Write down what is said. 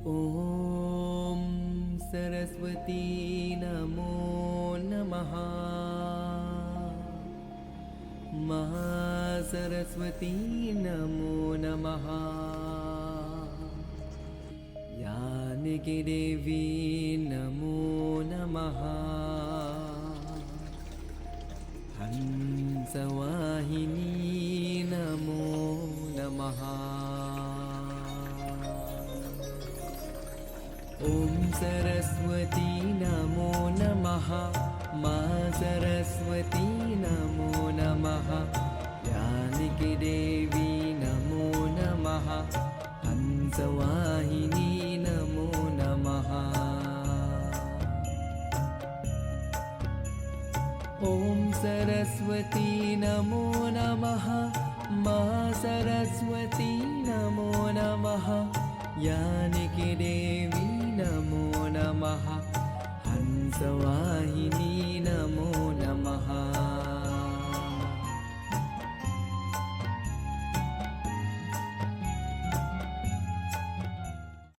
ॐ सरस्वती नमो नमः। महासरस्वती नमो नमः। जानकी देवी नमो नमः। हंसवाहिनी नमो नमः। ॐ सरस्वती नमो नमः। मा सरस्वती नमो नमः। जानकी देवी नमो नमः। हंसवाहिनी नमो नमः। ॐ सरस्वती नमो नमः। मा सरस्वती नमो नमः। जानकी देवी नमो नमः। हंसवाहिनी नमो